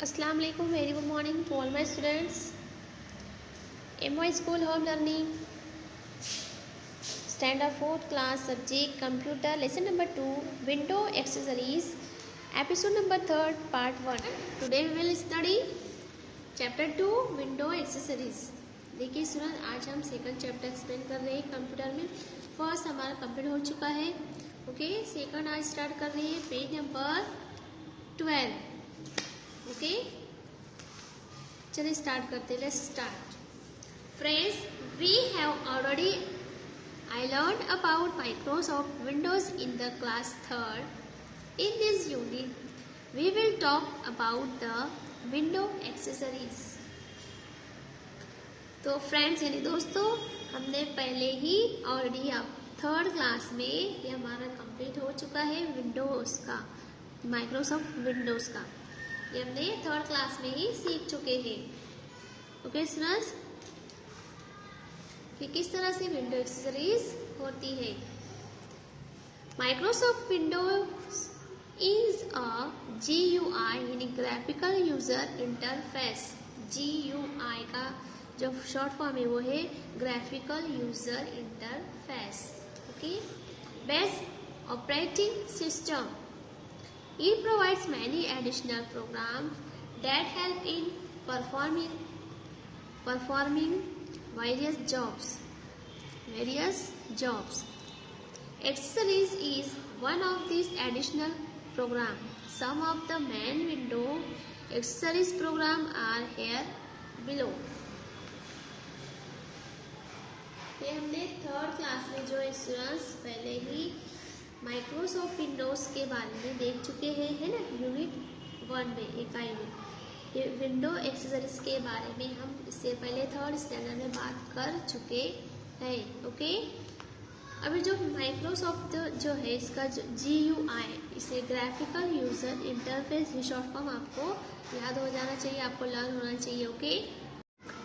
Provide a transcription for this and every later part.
अस्सलाम वालेकुम, very good morning to all my students. MY school home learning standard 4th class subject computer lesson number 2 window accessories episode number 3 part 1। Today we will study chapter 2 window accessories. देखिए student, आज हम second chapter explain कर रहे हैं computer में। First हमारा complete हो चुका है, ओके। सेकंड आज स्टार्ट कर रही है पेज नंबर 12, ओके। चलिए स्टार्ट करते हैं। Let's start. Friends, we have already I learned about Microsoft Windows in the class 3rd. In this unit, we will talk about the window accessories. तो friends यानी दोस्तों, हमने पहले ही ऑलरेडी अब 3rd class में ये हमारा कंप्लीट हो चुका है विंडोज का, माइक्रोसॉफ्ट विंडोज का। ये हमने 3rd क्लास में ही सीख चुके हैं, ओके स्टूडेंट्स, कि किस तरह से विंडो एक्सेसरीज होती है। Microsoft Windows is a GUI यानी ग्राफिकल यूजर इंटरफेस। GUI का जो शॉर्ट फॉर्म है वो है graphical user interface, okay. Based operating system. It provides many additional programs that help in performing various jobs. Accessories is one of these additional programs. Some of the main window accessories programs are here below. ये हमने 3rd class में जो students पहले ही Microsoft Windows के बारे में देख चुके हैं, है ना, यूनिट 1 में, इकाई में। ये विंडो एक्सेसरीज के बारे में हम इससे पहले 3rd स्टैंडर्ड में बात कर चुके हैं, ओके। अभी जो माइक्रोसॉफ्ट जो है इसका जो GUI, इसे graphical user interface short form आपको याद हो जाना चाहिए, आपको लर्न होना चाहिए, ओके।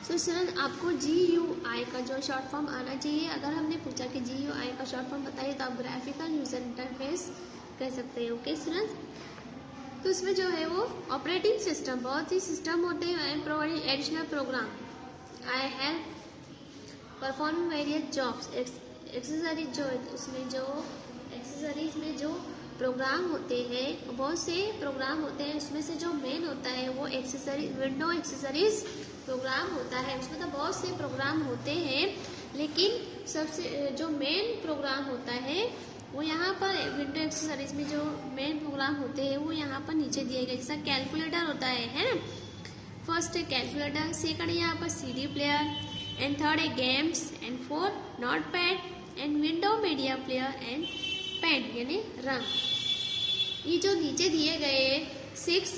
तो स्टूडेंट, आपको GUI का जो शॉर्ट फॉर्म आना चाहिए। अगर हमने पूछा कि GUI का शॉर्ट फॉर्म बताइए तो आप ग्राफिकल यूजर इंटरफेस कह सकते हैं, ओके स्टूडेंट। तो इसमें जो है वो ऑपरेटिंग सिस्टम, बहुत ही सिस्टम होते हैं and providing additional program I help performing various jobs. Accessories जो है उसमें जो एक्सेसरीज में जो प्रोग्राम होते हैं, बहुत से प्रोग्राम होते हैं, उसमें से जो मेन होता है वो एक्सेसरी विंडो एक्सेसरीज प्रोग्राम होता है। उसमें तो बहुत से प्रोग्राम होते हैं, लेकिन सबसे जो मेन प्रोग्राम होता है वो यहाँ पर विंडो एक्सेसरीज में जो मेन प्रोग्राम होते हैं वो यहाँ पर नीचे दिए गए। जैसा कैलकुलेटर होता है ना। फर्स्ट है कैलकुलेटर, सेकंड है यहाँ पर CD प्लेयर, एंड थर्ड है games, and fourth note pad, and window media player, and pen यानी रंग। ये जो नीचे दिए गए 6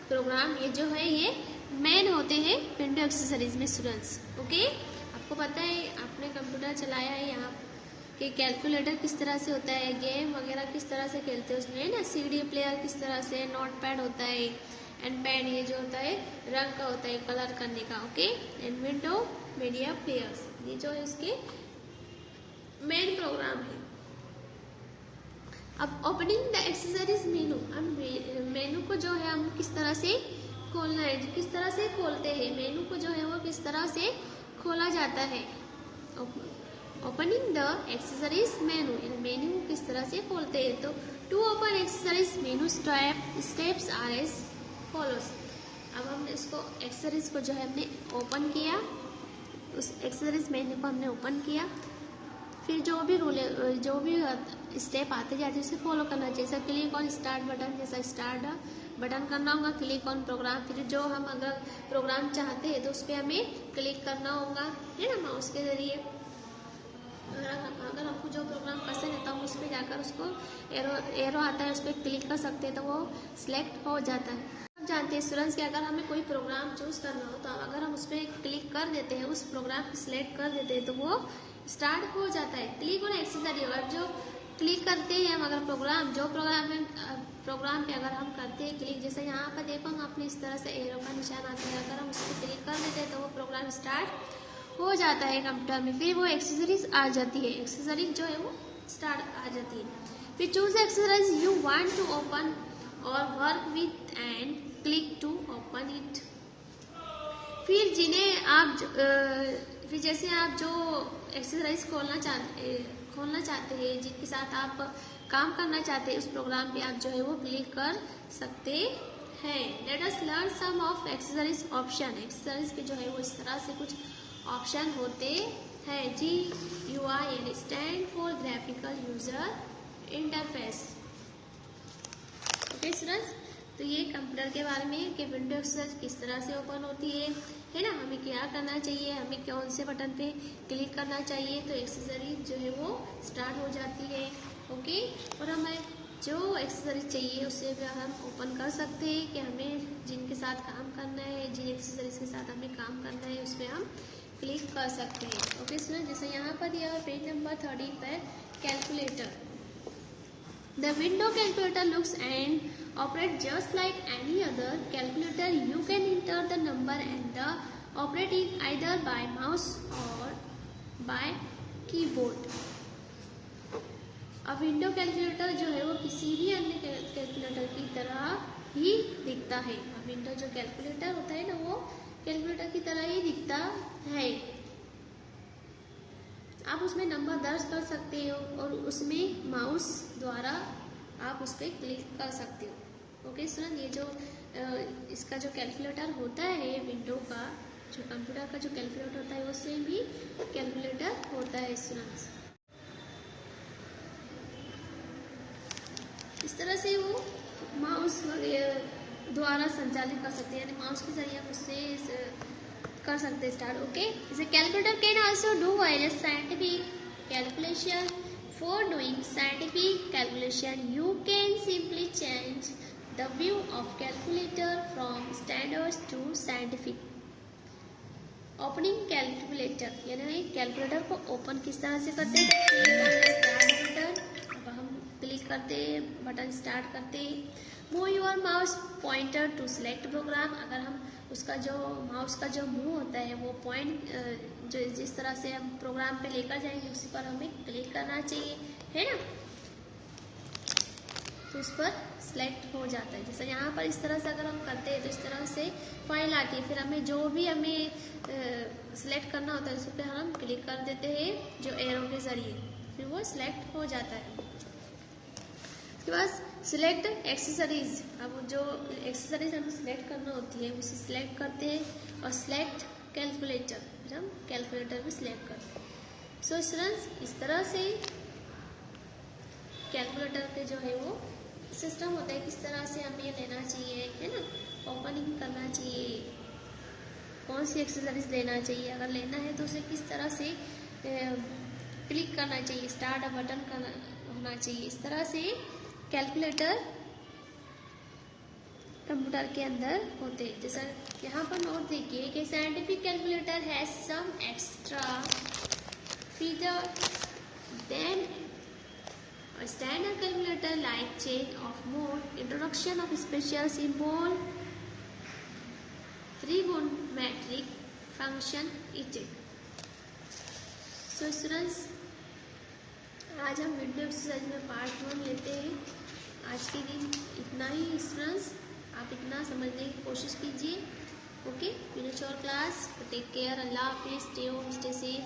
प्रोग्राम, ये जो है ये मेन होते हैं विंडो एक्सेसरीज में स्टूडेंट्स, ओके। आपको पता है, आपने कंप्यूटर चलाया है, यहाँ कि कैलकुलेटर किस तरह से होता है, गेम वगैरह किस तरह से खेलते हैं उसमें, है ना। CD प्लेयर किस तरह से, नोट पैड होता है, एंड पेन ये जो होता है रंग का होता है, कलर करने का, okay. And window media players, ये जो है उसके मेन प्रोग्राम है। अब ओपनिंग द एक्सेसरीज मेनू। अब मेनू को जो है हम किस तरह से खोलना है, किस तरह से खोलते हैं मेनू को, जो है वो किस तरह से खोला जाता है। Opening the accessories menu, menu को किस तरह से खोलते हैं। तो to open accessories menu steps are as follows. अब हमने इसको एक्सेसरीज को जो है हमने ओपन किया, उस एक्सेसरीज मेनू को हमने ओपन किया, फिर जो भी स्टेप आते जाते उसे फॉलो करना चाहिए। जैसा क्लिक ऑन स्टार्ट बटन, जैसा स्टार्ट बटन करना होगा, क्लिक ऑन प्रोग्राम, फिर जो हम अगर प्रोग्राम चाहते हैं तो उस पर हमें क्लिक करना होगा, है ना, माउस के जरिए। अगर हमको जो प्रोग्राम पसंद है तो हम उस पर जाकर उसको एरो आता है, उस पर क्लिक कर सकते हैं तो वो सिलेक्ट हो जाता है। हम जानते हैं स्टूडेंट्स कि अगर हमें कोई प्रोग्राम चूज करना हो तो अगर हम उस पर क्लिक कर देते हैं, उस प्रोग्राम को सिलेक्ट कर देते हैं तो वो स्टार्ट हो जाता है। क्लिक ऑन एक्सेसरी, अगर जो क्लिक करते हैं हम, अगर प्रोग्राम पे अगर हम करते हैं क्लिक, जैसे यहाँ पर देखो आपने इस तरह से एरो का निशान आता है, अगर हम उस पर क्लिक कर देते हैं तो वो प्रोग्राम स्टार्ट हो जाता है कंप्यूटर में, फिर वो एक्सेसरीज आ जाती है, एक्सेसरीज जो है वो स्टार्ट आ जाती है। फिर choose accessories you want to open और work with and click to open it. फिर फिर जैसे आप जो एक्सरसाइज खोलना चाहते हैं, जिनके साथ आप काम करना चाहते हैं, उस प्रोग्राम पे आप जो है वो क्लिक कर सकते हैं। Let us learn some of exercise option. Exercise के जो है वो इस तरह से कुछ ऑप्शन होते हैं। GUI stand for graphical user interface. Okay students, तो ये कंप्यूटर के बारे में कि विंडो एक्सरसाइज किस तरह से ओपन होती है ना, हमें क्या करना चाहिए, हमें कौन से बटन पे क्लिक करना चाहिए, तो एक्सेसरीज जो है वो स्टार्ट हो जाती है। ओके, और हमें जो एक्सेसरीज चाहिए उससे भी हम ओपन कर सकते हैं कि हमें जिनके साथ काम करना है, जिन एक्सेसरीज के साथ हमें काम करना है उस पर हम क्लिक कर सकते हैं। ओके स्टूडेंट, जैसे यहाँ पर दिया पेज नंबर 30 पर calculator. The window calculator looks and operates just like any other calculator. You can enter the number and operate it either by mouse or by keyboard. अब window calculator जो है वो किसी भी अन्य कैलकुलेटर की तरह ही दिखता है। अब विंडो जो कैलकुलेटर होता है ना, वो कैलकुलेटर की तरह ही दिखता है। आप उसमें नंबर दर्ज कर सकते हो और उसमें माउस द्वारा आप उस पर क्लिक कर सकते हो। ओके स्टूडेंट, ये जो इसका जो कैलकुलेटर होता है विंडो का, जो कंप्यूटर का जो कैलकुलेटर होता है वो सेम ही कैलकुलेटर होता है स्टूडेंट्स। इस तरह से वो माउस द्वारा संचालित कर सकते हैं, यानी माउस के जरिए आप उससे कर सकते हैं स्टार्ट। ओके, जैसे calculator can also do various scientific calculation. For doing scientific calculation you can simply change the view of calculator from standard to scientific. Opening calculator, यानी कैलकुलेटर को ओपन किस तरह से करते हैं, स्टार्ट बटन, अब हम क्लिक करते हैं, बटन स्टार्ट करते हैं। Move your mouse pointer to select program. अगर हम उसका जो माउस का जो मूव होता है वो पॉइंट जो जिस तरह से हम प्रोग्राम पे लेकर जाएंगे उसी पर हमें क्लिक करना चाहिए, है ना, तो उस पर सिलेक्ट हो जाता है। जैसे यहाँ पर इस तरह से अगर हम करते हैं तो इस तरह से फाइल आती है, फिर हमें जो भी हमें सिलेक्ट करना होता है उस पर हम क्लिक कर देते हैं जो एरो के जरिए, फिर वो सिलेक्ट हो जाता है। उसके बाद सिलेक्ट एक्सेसरीज। अब जो एक्सेसरीज हमें सिलेक्ट करना होती है उसे सिलेक्ट करते हैं और सिलेक्ट कैलकुलेटर, फिर हम कैलकुलेटर भी सिलेक्ट करते हैं। सो स्टूडेंट्स, इस तरह से कैलकुलेटर के जो है वो सिस्टम होता है, किस तरह से हमें लेना चाहिए, है ना, ओपनिंग करना चाहिए, कौन सी एक्सेसरीज लेना चाहिए, अगर लेना है तो उसे किस तरह से क्लिक करना चाहिए, स्टार्ट बटन होना चाहिए। इस तरह से कैलकुलेटर कंप्यूटर के अंदर होते हैं। जैसा यहाँ पर नोट देखिए कि scientific calculator has some extra feature than standard calculator, like change of mode, introduction of special symbol, trigonometric function इत्यादि। सो स्टूडेंट्स, आज हम विंडो एक्सरसाइज में पार्ट 1 लेते हैं। आज के दिन इतना ही स्टूडेंट्स, आप इतना समझने की कोशिश कीजिए। Okay, finish your class, take care, अल्लाह हाफिज़, स्टे होम, स्टे सेफ।